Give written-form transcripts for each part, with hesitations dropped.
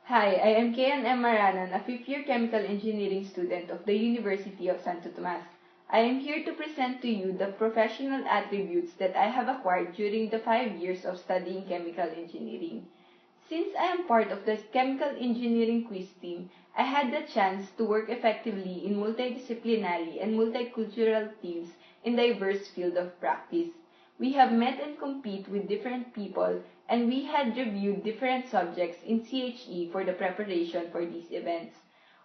Hi, I am Kian M. Maranan, a fifth-year chemical engineering student of the University of Santo Tomas. I am here to present to you the professional attributes that I have acquired during the 5 years of studying chemical engineering. Since I am part of the chemical engineering quiz team, I had the chance to work effectively in multidisciplinary and multicultural teams in diverse field of practice. We have met and compete with different people, and we had reviewed different subjects in CHE for the preparation for these events.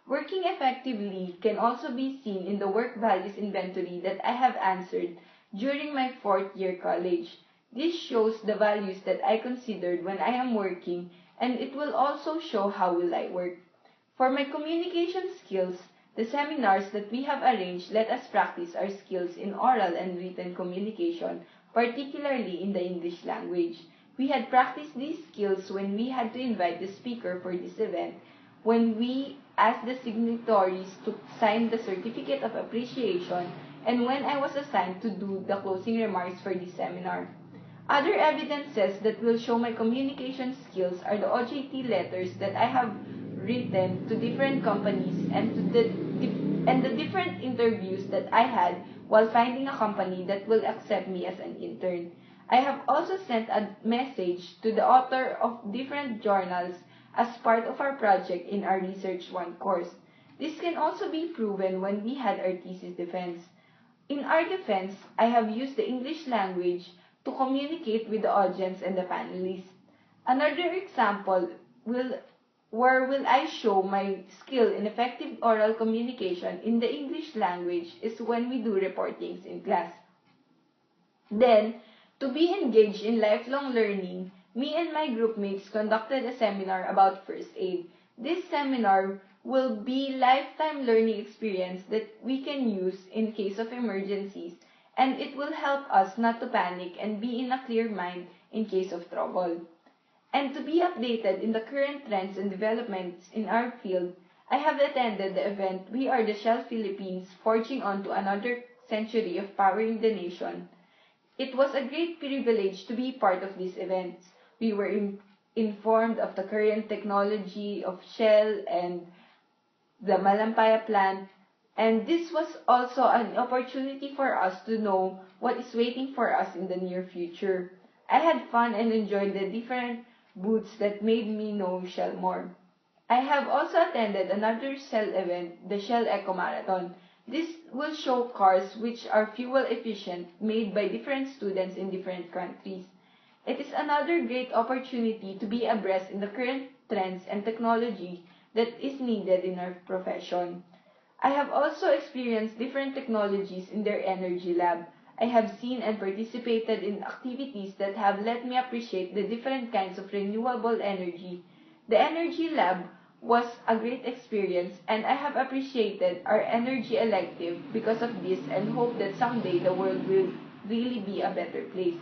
Working effectively can also be seen in the work values inventory that I have answered during my 4th year college. This shows the values that I considered when I am working, and it will also show how will I work. For my communication skills, the seminars that we have arranged let us practice our skills in oral and written communication, particularly in the English language. We had practiced these skills when we had to invite the speaker for this event, when we asked the signatories to sign the certificate of appreciation, and when I was assigned to do the closing remarks for this seminar. Other evidences that will show my communication skills are the OJT letters that I have written to different companies and the different interviews that I had while finding a company that will accept me as an intern. I have also sent a message to the author of different journals as part of our project in our Research 1 course. This can also be proven when we had our thesis defense. In our defense, I have used the English language to communicate with the audience and the panelists. Another example will I show my skill in effective oral communication in the English language is when we do reportings in class. Then, to be engaged in lifelong learning, me and my groupmates conducted a seminar about first aid. This seminar will be lifetime learning experience that we can use in case of emergencies, and it will help us not to panic and be in a clear mind in case of trouble. And to be updated in the current trends and developments in our field, I have attended the event We Are the Shell Philippines, Forging On to Another Century of Powering the Nation. It was a great privilege to be part of these events. We were informed of the current technology of Shell and the Malampaya plant, and this was also an opportunity for us to know what is waiting for us in the near future. I had fun and enjoyed the different booths that made me know Shell more. I have also attended another Shell event, the Shell Eco Marathon. This will show cars which are fuel efficient, made by different students in different countries. It is another great opportunity to be abreast in the current trends and technology that is needed in our profession. I have also experienced different technologies in their energy lab. I have seen and participated in activities that have let me appreciate the different kinds of renewable energy. The energy lab was a great experience, and I have appreciated our energy elective because of this and hope that someday the world will really be a better place.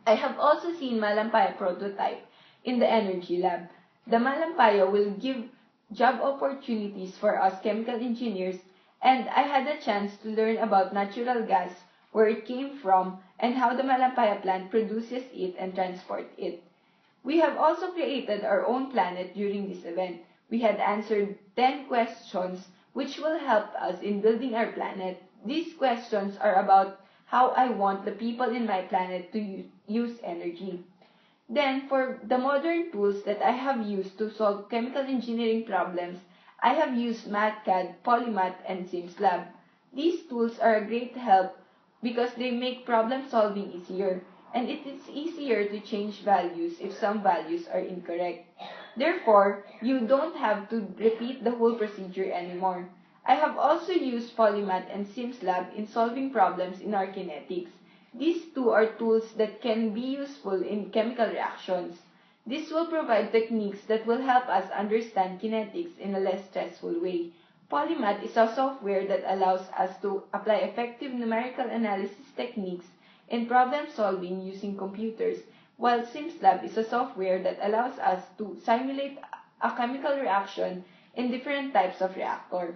I have also seen Malampaya prototype in the energy lab. The Malampaya will give job opportunities for us chemical engineers, and I had a chance to learn about natural gas, where it came from, and how the Malampaya plant produces it and transports it. We have also created our own planet during this event. We had answered 10 questions which will help us in building our planet. These questions are about how I want the people in my planet to use energy. Then, for the modern tools that I have used to solve chemical engineering problems, I have used MathCAD, Polymath, and SimsLab. These tools are a great help because they make problem solving easier, and it is easier to change values if some values are incorrect. Therefore, you don't have to repeat the whole procedure anymore. I have also used Polymath and SimsLab in solving problems in our kinetics. These two are tools that can be useful in chemical reactions. This will provide techniques that will help us understand kinetics in a less stressful way. Polymath is a software that allows us to apply effective numerical analysis techniques in problem solving using computers, while SimsLab is a software that allows us to simulate a chemical reaction in different types of reactor.